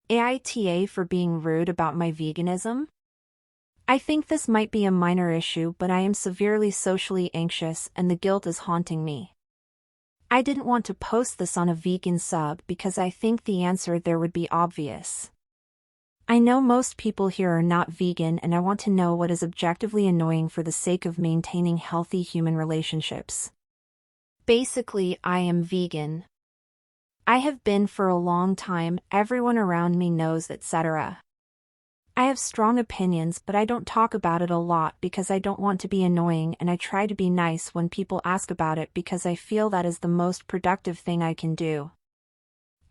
AITA for being rude about my veganism? I think this might be a minor issue, but I am severely socially anxious and the guilt is haunting me. I didn't want to post this on a vegan sub because I think the answer there would be obvious. I know most people here are not vegan and I want to know what is objectively annoying for the sake of maintaining healthy human relationships. Basically, I am vegan. I have been for a long time, everyone around me knows, etc. I have strong opinions, but I don't talk about it a lot because I don't want to be annoying, and I try to be nice when people ask about it because I feel that is the most productive thing I can do.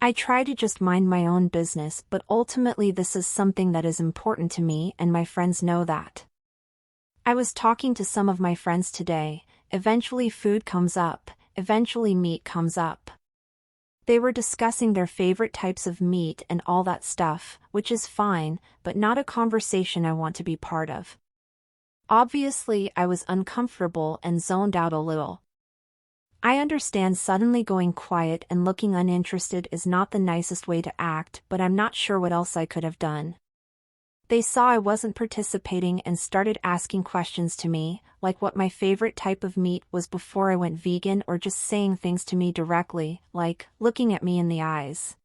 I try to just mind my own business, but ultimately this is something that is important to me and my friends know that. I was talking to some of my friends today, eventually food comes up, eventually meat comes up. They were discussing their favorite types of meat and all that stuff, which is fine, but not a conversation I want to be part of. Obviously, I was uncomfortable and zoned out a little. I understand suddenly going quiet and looking uninterested is not the nicest way to act, but I'm not sure what else I could have done. They saw I wasn't participating and started asking questions to me, like what my favorite type of meat was before I went vegan, or just saying things to me directly, like looking at me in the eyes.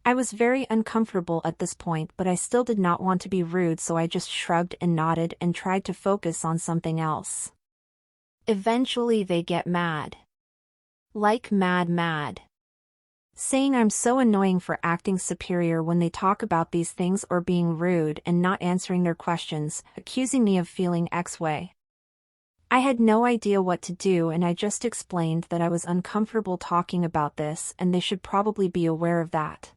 I was very uncomfortable at this point, but I still did not want to be rude, so I just shrugged and nodded and tried to focus on something else. Eventually they get mad. Like mad. Saying I'm so annoying for acting superior when they talk about these things, or being rude and not answering their questions, accusing me of feeling X way. I had no idea what to do, and I just explained that I was uncomfortable talking about this and they should probably be aware of that.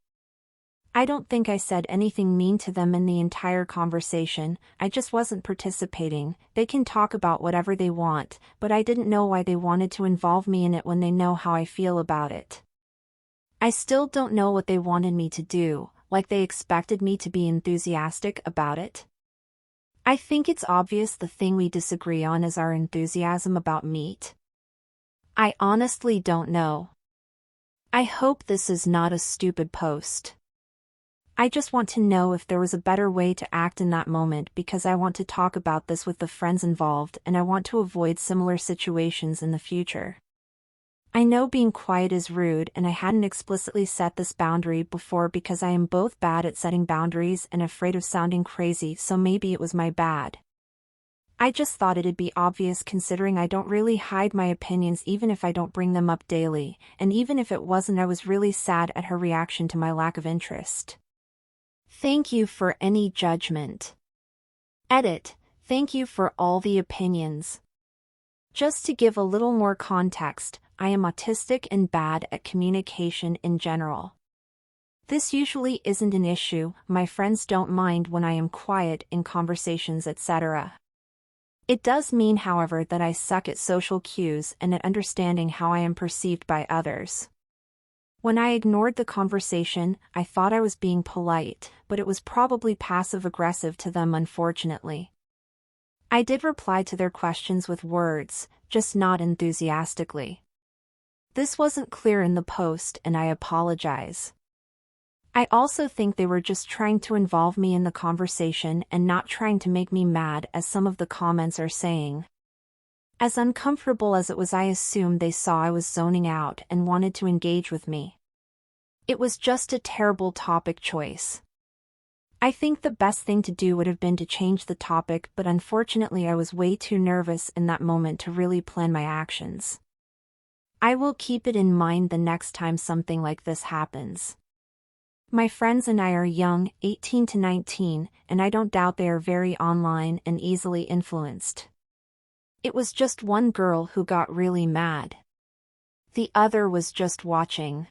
I don't think I said anything mean to them in the entire conversation, I just wasn't participating. They can talk about whatever they want, but I didn't know why they wanted to involve me in it when they know how I feel about it. I still don't know what they wanted me to do, like they expected me to be enthusiastic about it. I think it's obvious the thing we disagree on is our enthusiasm about meat. I honestly don't know. I hope this is not a stupid post. I just want to know if there was a better way to act in that moment, because I want to talk about this with the friends involved and I want to avoid similar situations in the future. I know being quiet is rude, and I hadn't explicitly set this boundary before because I am both bad at setting boundaries and afraid of sounding crazy, so maybe it was my bad. I just thought it'd be obvious, considering I don't really hide my opinions even if I don't bring them up daily, and even if it wasn't, I was really sad at her reaction to my lack of interest. Thank you for any judgment. Edit. Thank you for all the opinions. Just to give a little more context, I am autistic and bad at communication in general. This usually isn't an issue, my friends don't mind when I am quiet in conversations, etc. It does mean, however, that I suck at social cues and at understanding how I am perceived by others. When I ignored the conversation, I thought I was being polite, but it was probably passive-aggressive to them, unfortunately. I did reply to their questions with words, just not enthusiastically. This wasn't clear in the post and I apologize. I also think they were just trying to involve me in the conversation and not trying to make me mad, as some of the comments are saying. As uncomfortable as it was, I assumed they saw I was zoning out and wanted to engage with me. It was just a terrible topic choice. I think the best thing to do would have been to change the topic, but unfortunately I was way too nervous in that moment to really plan my actions. I will keep it in mind the next time something like this happens. My friends and I are young, 18 to 19, and I don't doubt they are very online and easily influenced. It was just one girl who got really mad. The other was just watching.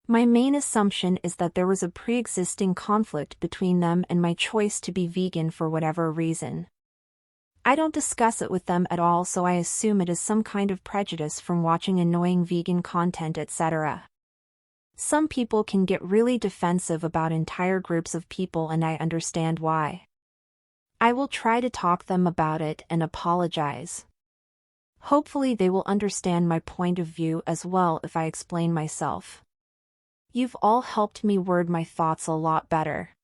My main assumption is that there was a pre-existing conflict between them and my choice to be vegan for whatever reason. I don't discuss it with them at all, so I assume it is some kind of prejudice from watching annoying vegan content, etc. Some people can get really defensive about entire groups of people, and I understand why. I will try to talk them about it and apologize. Hopefully they will understand my point of view as well if I explain myself. You've all helped me word my thoughts a lot better.